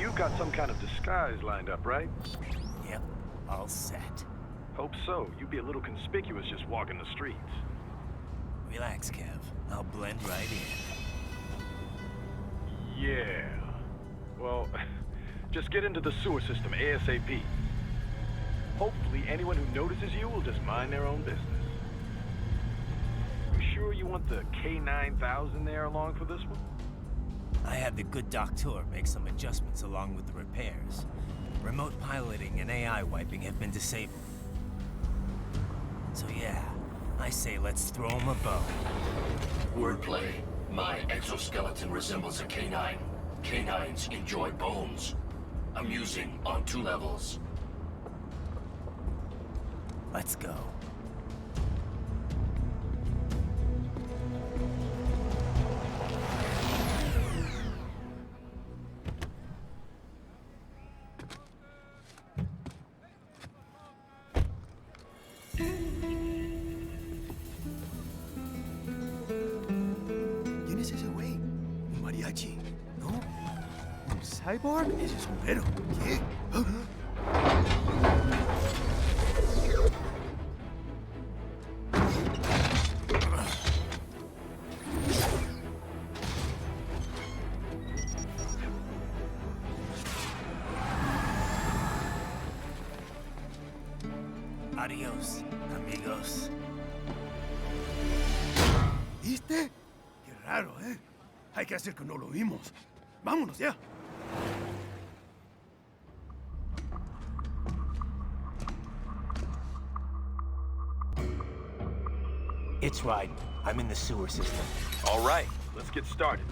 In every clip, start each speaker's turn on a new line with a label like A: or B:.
A: You've got some kind of disguise lined up, right?
B: Yep, all set.
A: Hope so. You'd be a little conspicuous just walking the streets.
B: Relax, Kev. I'll blend right in.
A: Yeah. Well, just get into the sewer system ASAP. Hopefully anyone who notices you will just mind their own business. You sure you want the K9000 there along for this one?
B: I had the good doctor make some adjustments along with the repairs. Remote piloting and AI wiping have been disabled. So yeah, I say let's throw him a bone.
C: Wordplay. My exoskeleton resembles a canine. Canines enjoy bones. Amusing on 2 levels.
B: Let's go.
D: ¿Quién es ese güey? ¿Un mariachi? ¿No? ¿Un cyborg? Ese sombrero. ¿Qué?
B: Adiós, amigos.
D: ¿Viste? Qué raro, ¿eh? Hay que hacer que no lo vimos. Vámonos ya.
B: It's right. I'm in the sewer system.
A: All right, let's get started.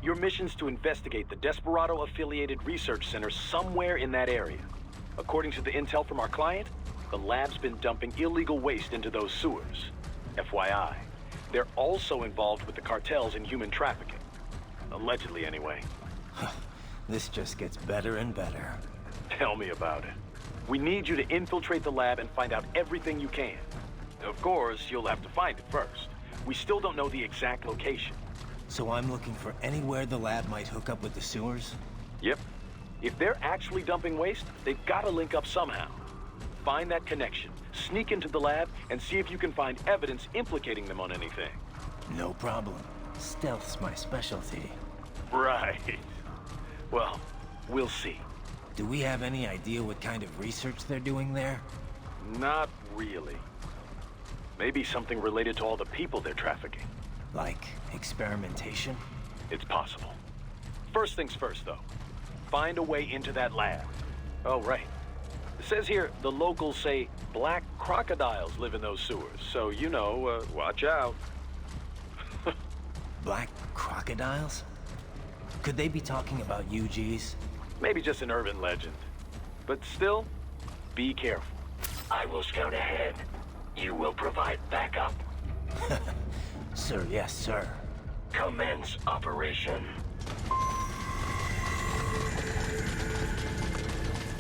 A: Your mission's to investigate the Desperado-affiliated research center somewhere in that area. According to the intel from our client, the lab's been dumping illegal waste into those sewers. FYI, they're also involved with the cartels in human trafficking. Allegedly, anyway.
B: This just gets better and better.
A: Tell me about it. We need you to infiltrate the lab and find out everything you can. Of course, you'll have to find it first. We still don't know the exact location.
B: So I'm looking for anywhere the lab might hook up with the sewers?
A: Yep. If they're actually dumping waste, they've got to link up somehow. Find that connection, sneak into the lab, and see if you can find evidence implicating them on anything.
B: No problem. Stealth's my specialty.
A: Right. Well, we'll see.
B: Do we have any idea what kind of research they're doing there?
A: Not really. Maybe something related to all the people they're trafficking.
B: Like experimentation?
A: It's possible. First things first, though. Find a way into that lab. Oh, right. It says here the locals say black crocodiles live in those sewers, so you know, watch out.
B: Black crocodiles? Could they be talking about UGs?
A: Maybe just an urban legend. But still, be careful.
C: I will scout ahead. You will provide backup.
B: Sir, yes, sir.
C: Commence operation.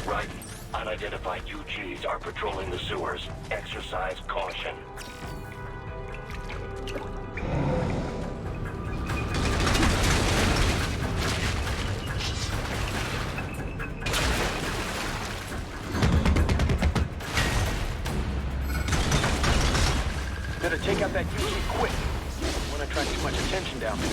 C: Right. Unidentified UGs are patrolling the sewers. Exercise caution.
A: Better take out that UG quick. Don't want to attract too much attention down there.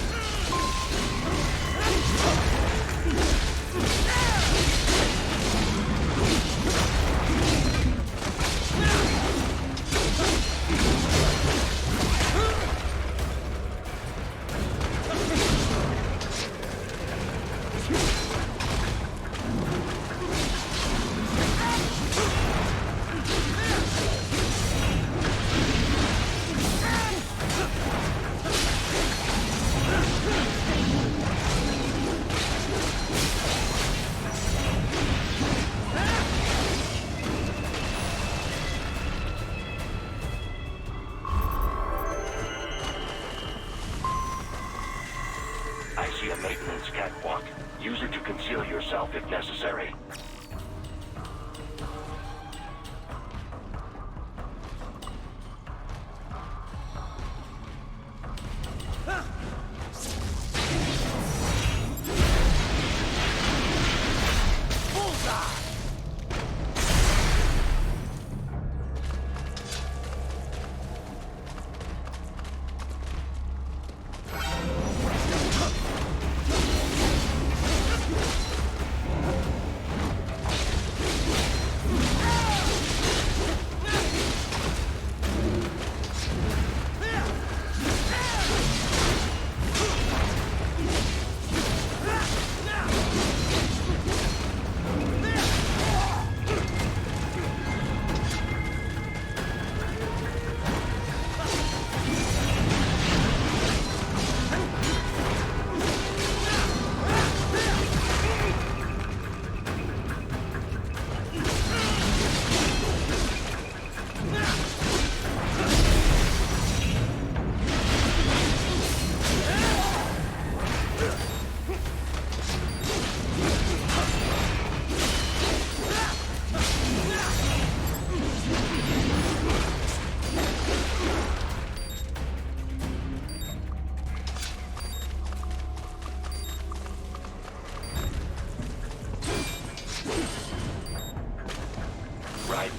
C: Right.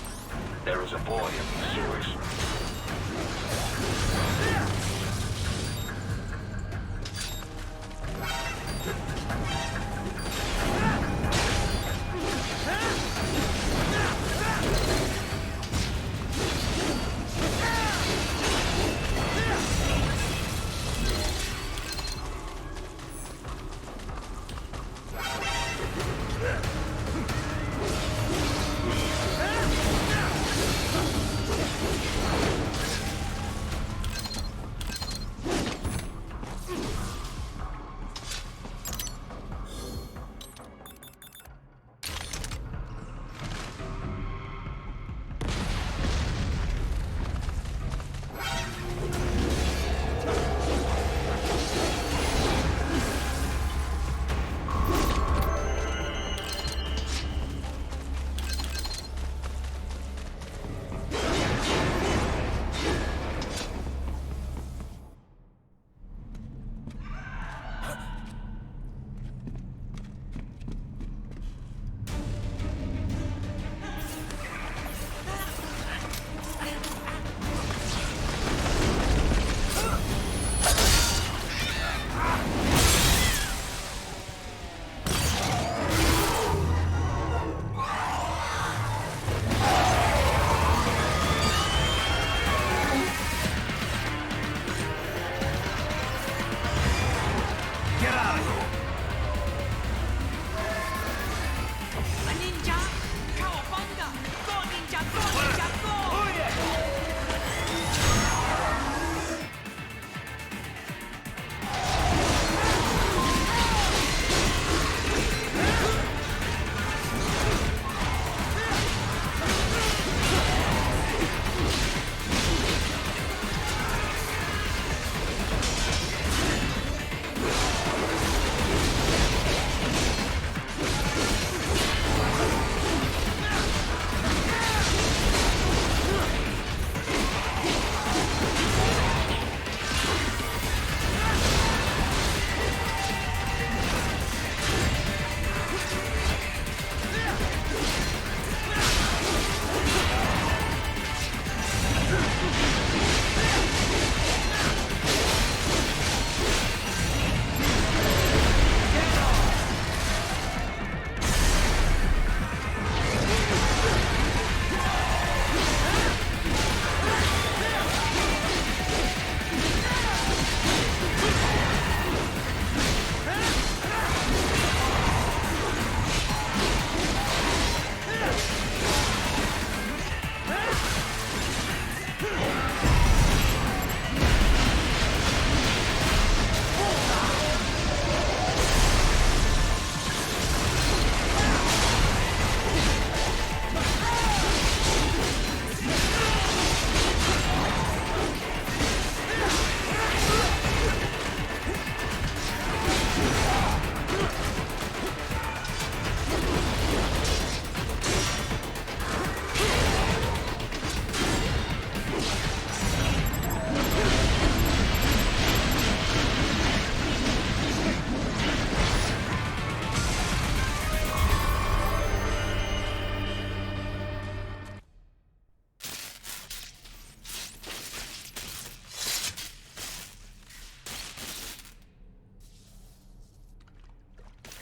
C: There is a boy in the sewers.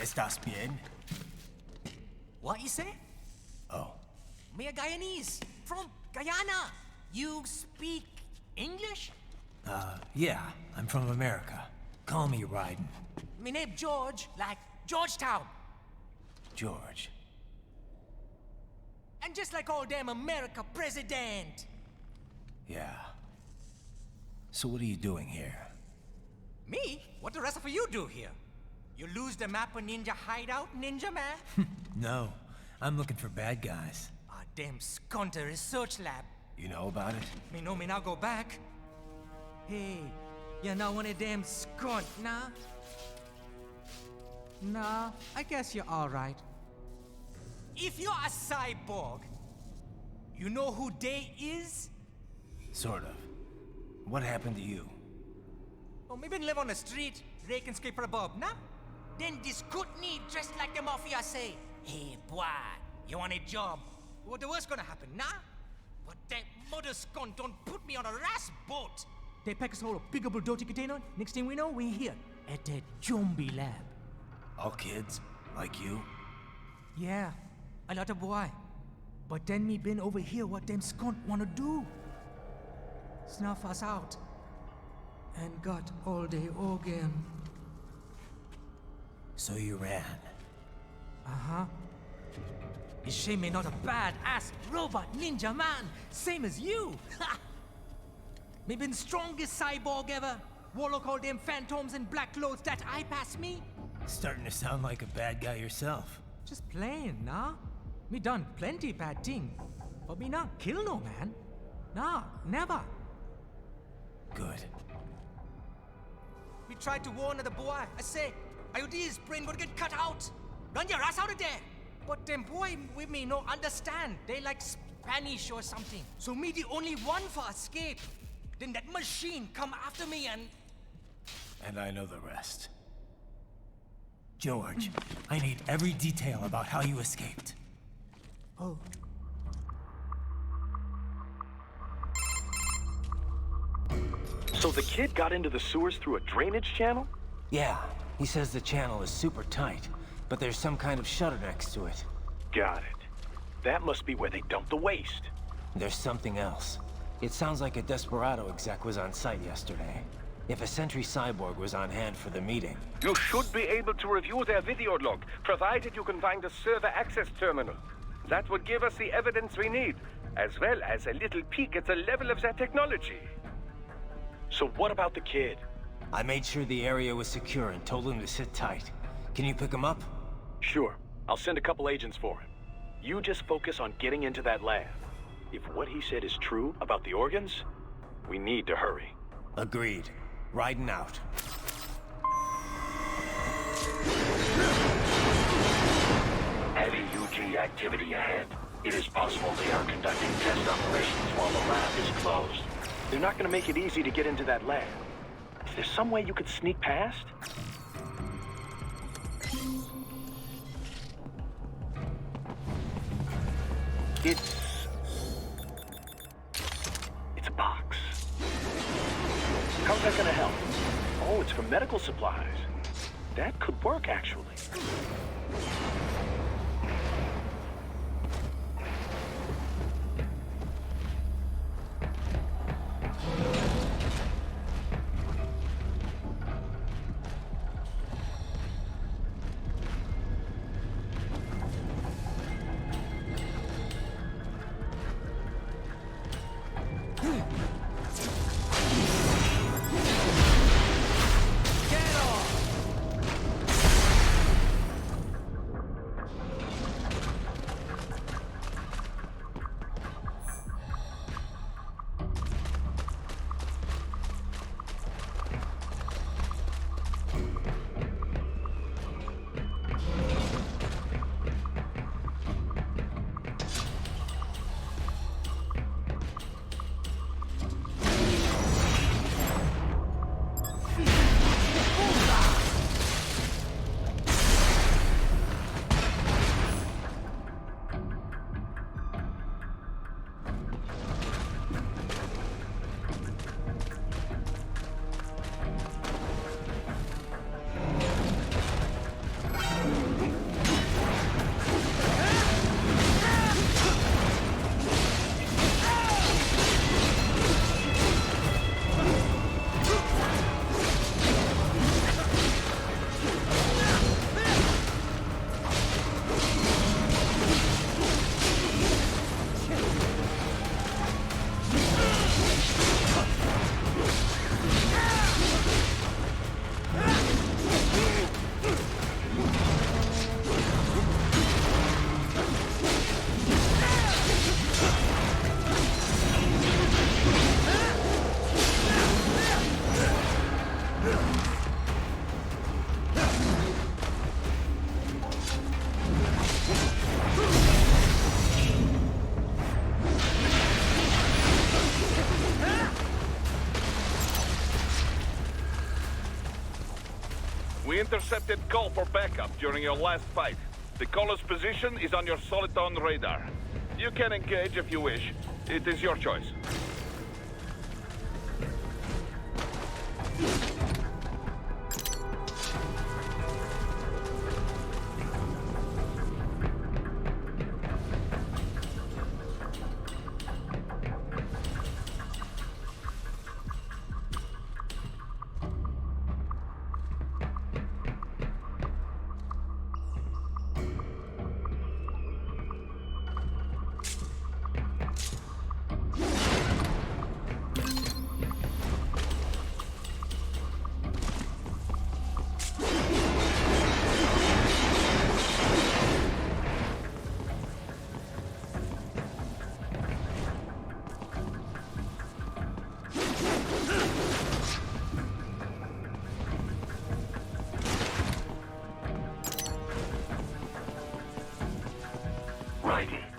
B: ¿Estás bien?
E: What you say?
B: Oh,
E: Me a Guyanese from Guyana. You speak English?
B: yeah, I'm from America. Call me Ryden.
E: Me name George, like Georgetown.
B: George.
E: And just like all damn America president.
B: Yeah. So what are you doing here?
E: Me? What the rest of you do here? You lose the map of Ninja Hideout, Ninja Man?
B: No, I'm looking for bad guys.
E: Ah, damn Skunter research lab.
B: You know about it?
E: Me know me now go back. Hey, you're not one of them skunt, nah? Nah, I guess you're alright. If you're a cyborg, you know who they is?
B: Sort of. What happened to you?
E: Oh, me been live on the street, rake and scrape for a bob, nah? Then this good need dressed like the mafia say, hey boy, you want a job? What the worst gonna happen, nah? But that mother skunt don't put me on a ras boat. They pack us all a big old dirty container. Next thing we know, we're here at that zombie lab.
B: All kids? Like you?
E: Yeah, a lot of boy. But then me been over here what them skunt wanna do. Snuff us out. And got all the organ.
B: So you ran.
E: Uh-huh. You shame me not a bad-ass robot ninja man, same as you. Ha! Me been strongest cyborg ever. Warlock all them phantoms in black clothes that eye pass me.
B: Starting to sound like a bad guy yourself.
E: Just playing, nah? Me done plenty bad thing. But me not kill no man. Nah, never.
B: Good.
E: We tried to warn the boy. I say, IOD's brain gonna get cut out. Run your ass out of there. But them boy with me no understand. They like Spanish or something. So me the only one for escape. Then that machine come after me and...
B: And I know the rest. George, I need every detail about how you escaped.
E: Oh.
A: So the kid got into the sewers through a drainage channel?
B: Yeah, he says the channel is super tight, but there's some kind of shutter next to it.
A: Got it. That must be where they dumped the waste.
B: There's something else. It sounds like a Desperado exec was on site yesterday. If a Sentry cyborg was on hand for the meeting.
F: You should be able to review their video log, provided you can find a server access terminal. That would give us the evidence we need, as well as a little peek at the level of their technology.
A: So what about the kid?
B: I made sure the area was secure and told him to sit tight. Can you pick him up?
A: Sure. I'll send a couple agents for him. You just focus on getting into that lab. If what he said is true about the organs, we need to hurry.
B: Agreed. Riding out.
C: Heavy UG activity ahead. It is possible they are conducting test operations while the lab is closed.
A: They're not gonna make it easy to get into that lab. Is there some way you could sneak past? It's a box. How's that gonna help? Oh, it's for medical supplies. That could work, actually.
G: We intercepted call for backup during your last fight. The caller's position is on your Soliton radar. You can engage if you wish. It is your choice.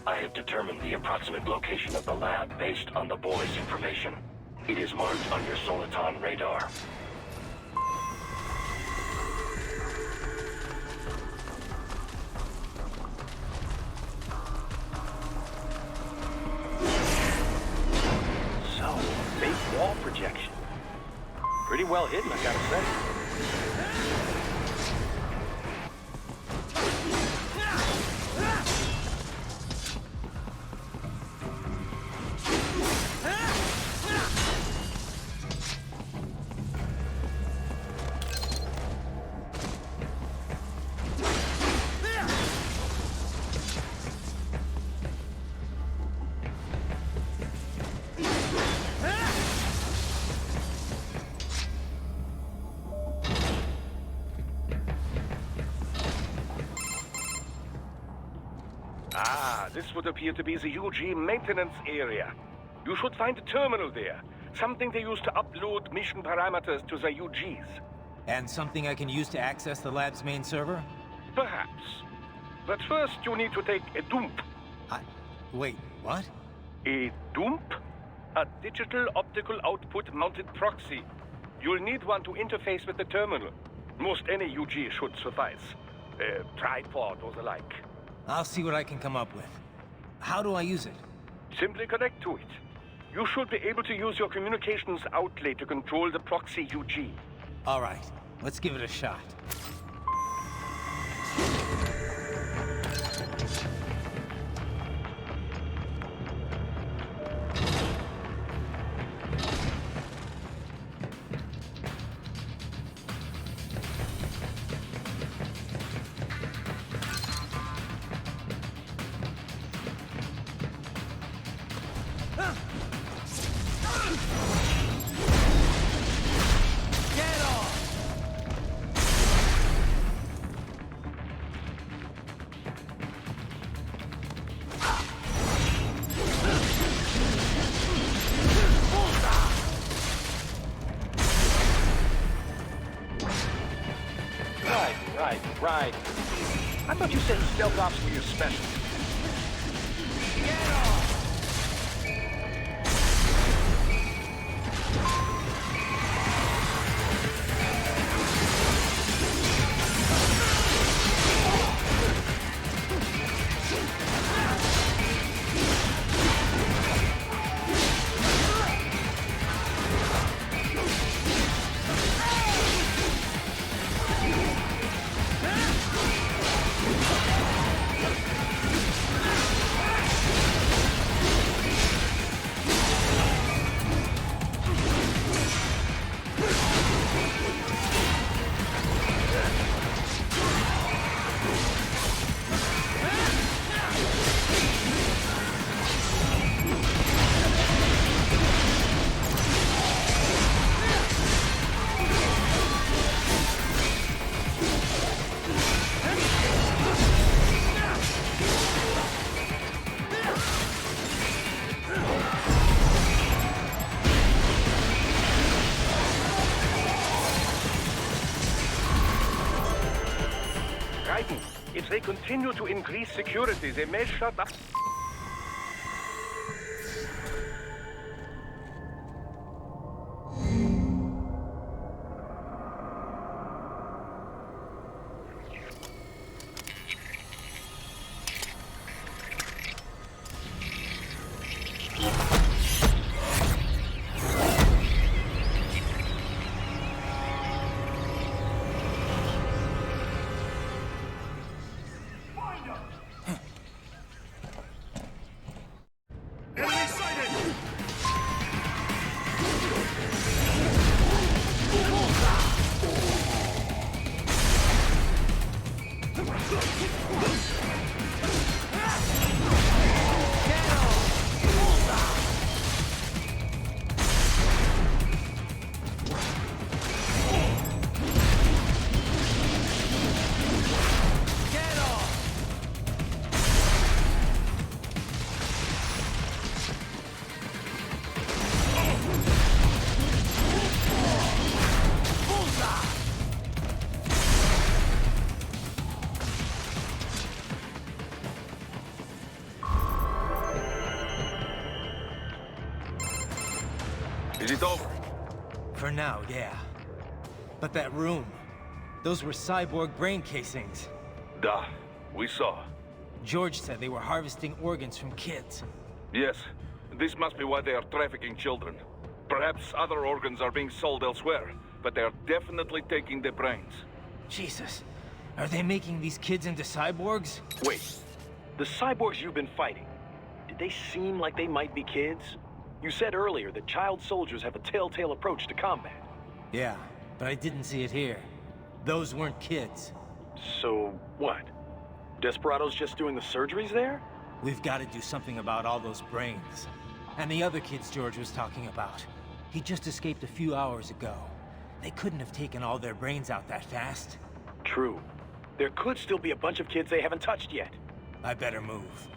C: I have determined the approximate location of the lab based on the boy's information. It is marked on your Soliton radar.
A: So, fake wall projection. Pretty well hidden, I gotta say.
F: This would appear to be the UG maintenance area. You should find a terminal there. Something they use to upload mission parameters to the UGs.
B: And something I can use to access the lab's main server?
F: Perhaps. But first you need to take a dump.
B: Wait, what?
F: A dump? A digital optical output mounted proxy. You'll need one to interface with the terminal. Most any UG should suffice. A tripod or the like.
B: I'll see what I can come up with. How do I use it?
F: Simply connect to it. You should be able to use your communications outlet to control the proxy UG.
B: All right, let's give it a shot.
A: Right. I thought you said stealth ops were your specialty.
F: If they continue to increase security, they may shut up. Is it over?
B: For now, yeah. But that room, those were cyborg brain casings.
F: Duh. We saw.
B: George said they were harvesting organs from kids.
F: Yes. This must be why they are trafficking children. Perhaps other organs are being sold elsewhere, but they are definitely taking their brains.
B: Jesus. Are they making these kids into cyborgs?
A: Wait, the cyborgs you've been fighting, did they seem like they might be kids? You said earlier that child soldiers have a telltale approach to combat.
B: Yeah, but I didn't see it here. Those weren't kids.
A: So, what? Desperado's just doing the surgeries there?
B: We've got to do something about all those brains. And the other kids George was talking about. He just escaped a few hours ago. They couldn't have taken all their brains out that fast.
A: True. There could still be a bunch of kids they haven't touched yet.
B: I better move.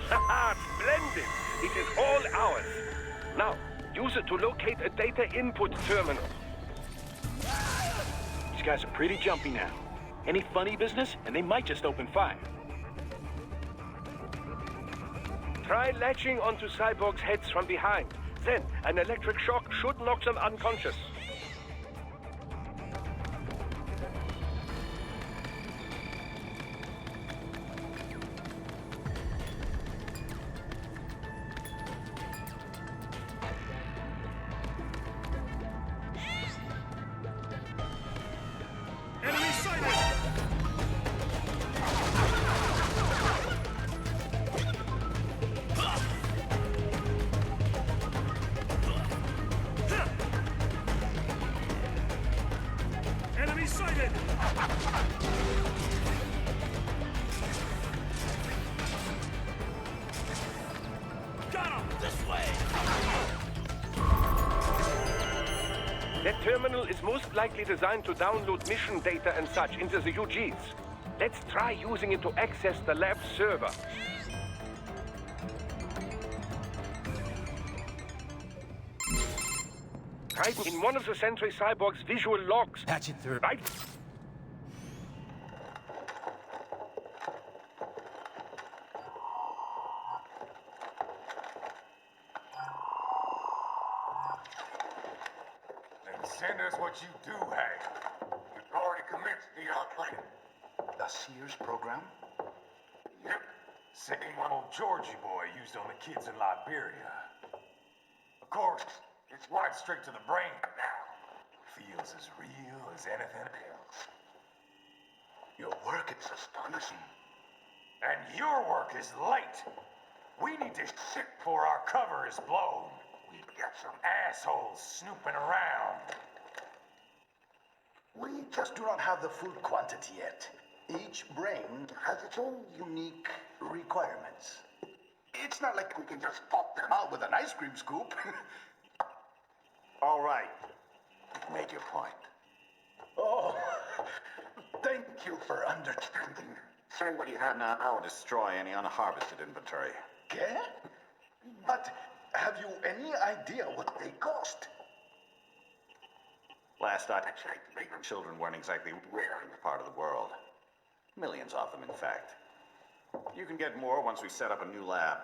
F: Haha, splendid! It is all ours. Now, use it to locate a data input terminal.
A: These guys are pretty jumpy now. Any funny business, and they might just open fire.
F: Try latching onto cyborgs' heads from behind. Then, an electric shock should knock them unconscious.
D: Enemy sighted! Got him! This way!
F: That terminal is most likely designed to download mission data and such into the UGs. Let's try using it to access the lab server. Right in one of the Sentry Cyborg's visual logs.
B: Patch it through.
F: Right?
H: Then send us what you do have. You've already commenced the outplaying.
I: The Sears program?
H: Yep. Same one old Georgie boy used on the kids in Liberia. Of course, it's right straight to the brain now. Feels as real as anything else.
I: Your work is astonishing.
H: And your work is late. We need to ship before our cover is blown. We've got some assholes snooping around.
I: We just do not have the full quantity yet. Each brain has its own unique requirements. It's not like we can just pop them out with an ice cream scoop.
H: All right. Make your point.
I: Oh, thank you for understanding.
H: Send what you have now or destroy any unharvested inventory.
I: Okay? But have you any idea what they cost?
H: Last I checked, children weren't exactly rare in this part of the world. Millions of them, in fact. You can get more once we set up a new lab.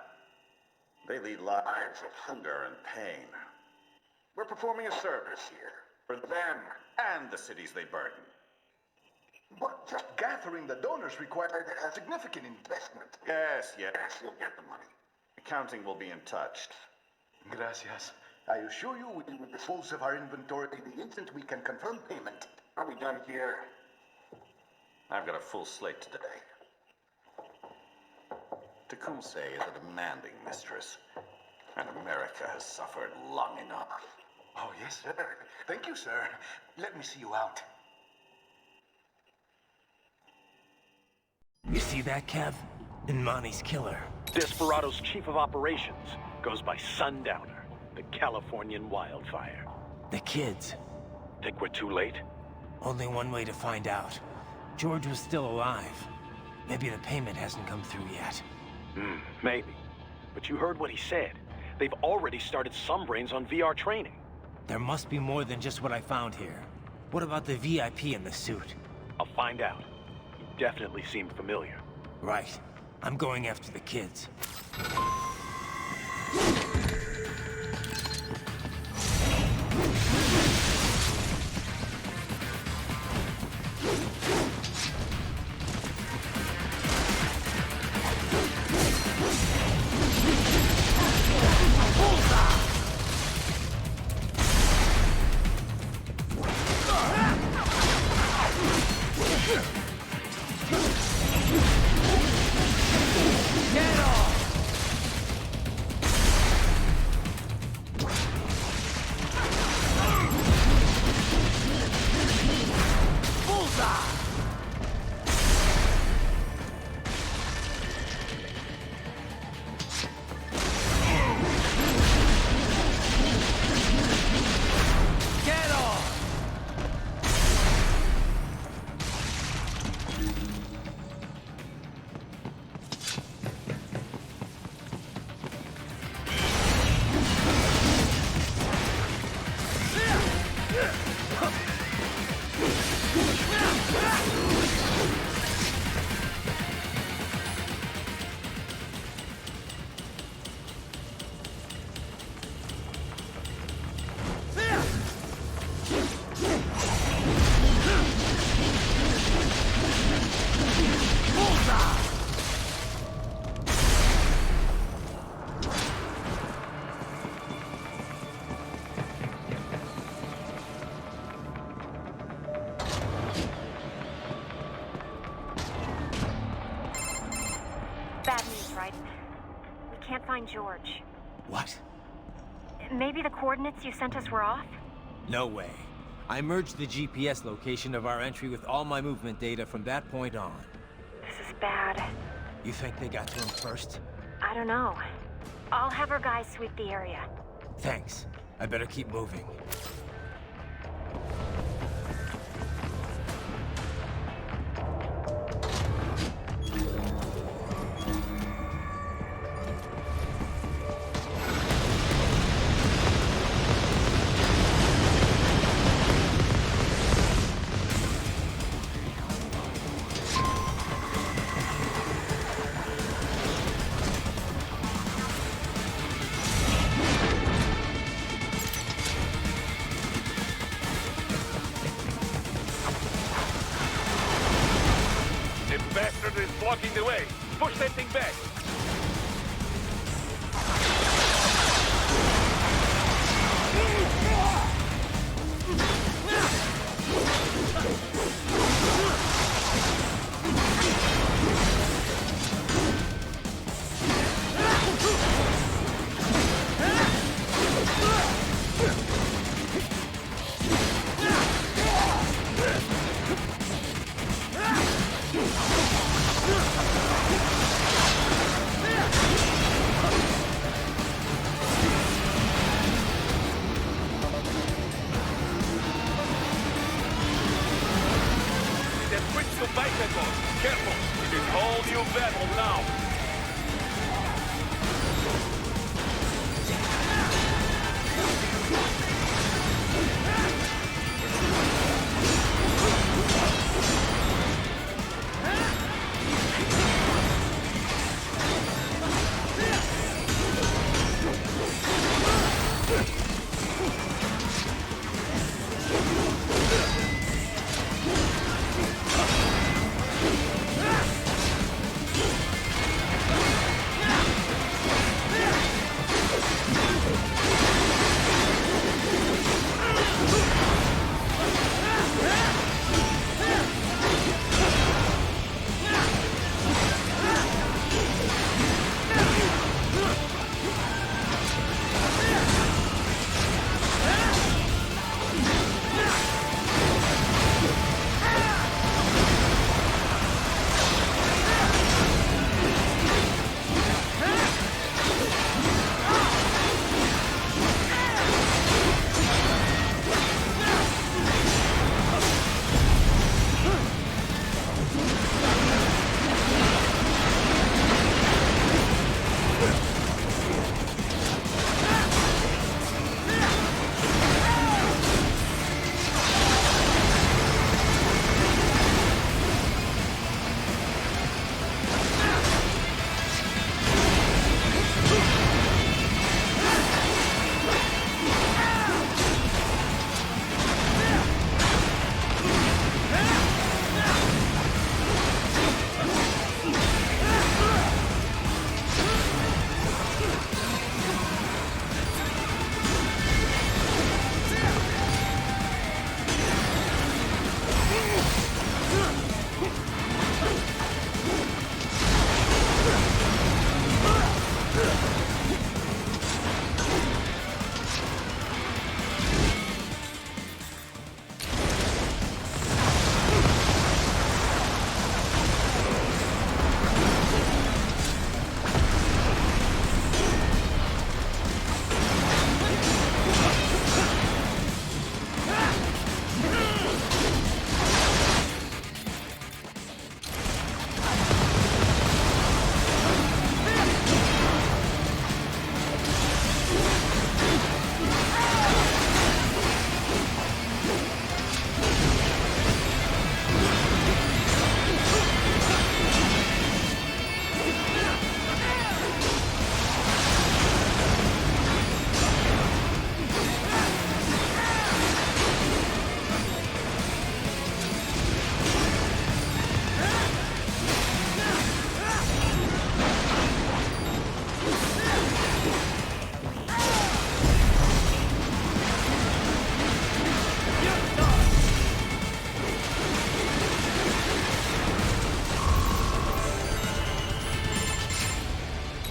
H: They lead lives of hunger and pain. We're performing a service here. For them and the cities they burden.
I: But just gathering the donors required a significant investment.
H: Yes, you'll get the money. Accounting will be in touch.
I: Gracias. I assure you we will dispose of our inventory the instant we can confirm payment.
H: Are we done here? I've got a full slate today. Tecumseh is a demanding mistress, and America has suffered long enough.
I: Oh, yes, sir. Thank you, sir. Let me see you out.
B: You see that, Kev? Imani's killer.
A: Desperado's chief of operations goes by Sundowner, the Californian wildfire.
B: The kids.
A: Think we're too late?
B: Only one way to find out. George was still alive. Maybe the payment hasn't come through yet.
A: Maybe. But you heard what he said. They've already started some brains on VR training.
B: There must be more than just what I found here. What about the VIP in the suit?
A: I'll find out. He definitely seemed familiar.
B: Right. I'm going after the kids.
J: Bad news, right? We can't find George.
B: What?
J: Maybe the coordinates you sent us were off?
B: No way. I merged the GPS location of our entry with all my movement data from that point on.
J: This is bad.
B: You think they got to him first?
J: I don't know. I'll have our guys sweep the area.
B: Thanks. I better keep moving.
F: Blocking the way. Push that thing back.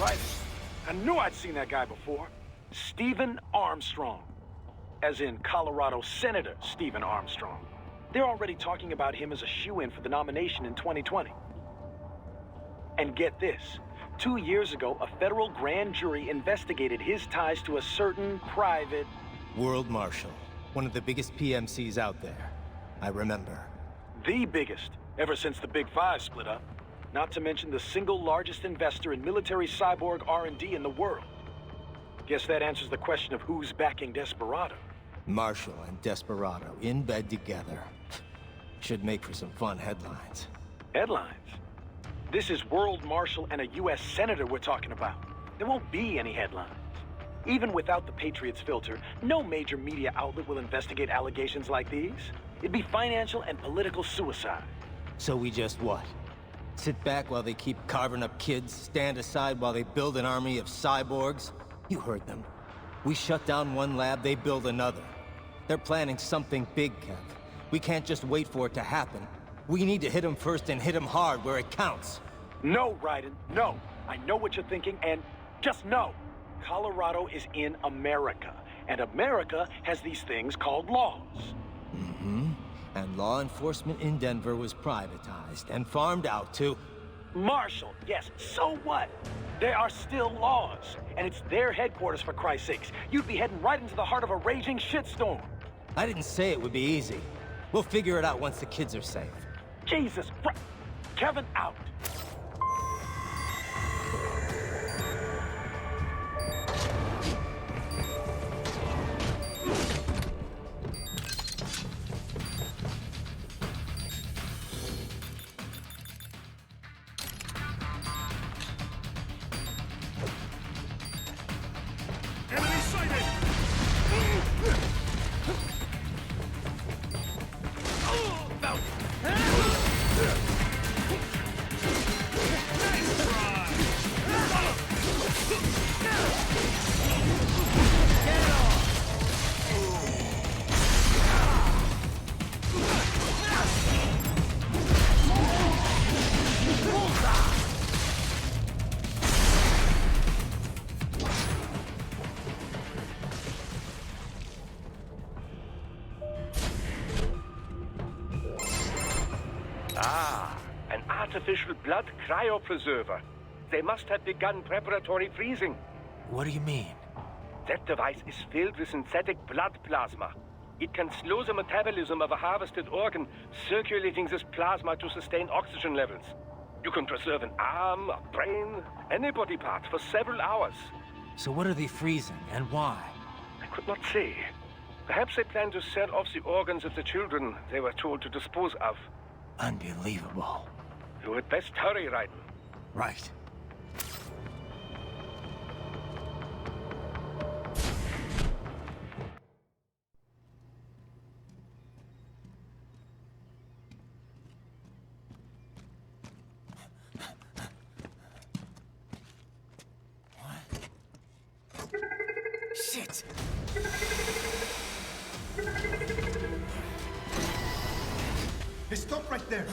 A: Right. I knew I'd seen that guy before. Stephen Armstrong. As in Colorado Senator Stephen Armstrong. They're already talking about him as a shoo-in for the nomination in 2020. And get this. 2 years ago, a federal grand jury investigated his ties to a certain private...
B: World Marshal. One of the biggest PMCs out there. I remember.
A: The biggest, ever since the Big Five split up. Not to mention the single largest investor in military cyborg R&D in the world. Guess that answers the question of who's backing Desperado.
B: Marshall and Desperado in bed together. Should make for some fun headlines.
A: Headlines? This is World Marshal and a U.S. Senator we're talking about. There won't be any headlines. Even without the Patriots filter, no major media outlet will investigate allegations like these. It'd be financial and political suicide.
B: So we just what? Sit back while they keep carving up kids, stand aside while they build an army of cyborgs? You heard them. We shut down one lab, they build another. They're planning something big, Kev. We can't just wait for it to happen. We need to hit them first and hit them hard where it counts.
A: No, Raiden, no. I know what you're thinking, and just know. Colorado is in America, and America has these things called laws.
B: Mm-hmm. And law enforcement in Denver was privatized and farmed out to...
A: Marshall, yes, so what? There are still laws, and it's their headquarters, for Christ's sakes. You'd be heading right into the heart of a raging shitstorm.
B: I didn't say it would be easy. We'll figure it out once the kids are safe.
A: Jesus Christ. Kevin out.
F: An artificial blood cryopreserver. They must have begun preparatory freezing.
B: What do you mean?
F: That device is filled with synthetic blood plasma. It can slow the metabolism of a harvested organ, circulating this plasma to sustain oxygen levels. You can preserve an arm, a brain, any body part for several hours.
B: So what are they freezing, and why?
F: I could not say. Perhaps they plan to sell off the organs of the children they were told to dispose of.
B: Unbelievable.
F: You had best hurry, Raiden.
B: Right.
E: Shit!
I: Hey, stop right there.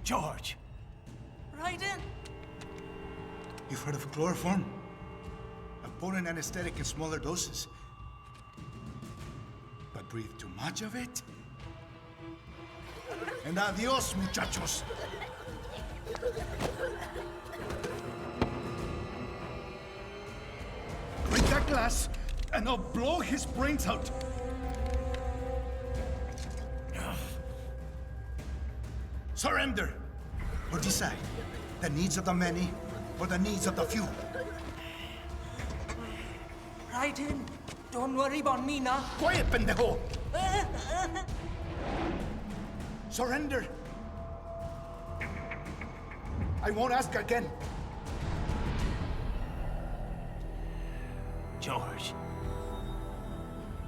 E: George! Raiden?
I: You've heard of chloroform? A potent anesthetic in smaller doses. But breathe too much of it? And adios, muchachos. Break that glass, and I'll blow his brains out. Surrender, or decide the needs of the many or the needs of the few.
E: Raiden, don't worry about me now.
I: Quiet, pendejo! Surrender. I won't ask again.
E: George,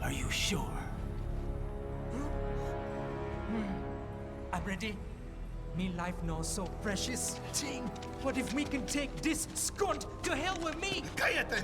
E: are you sure? I'm ready. Me life now so precious. Ting, what if we can take this skunt to hell with me?
I: Cállate!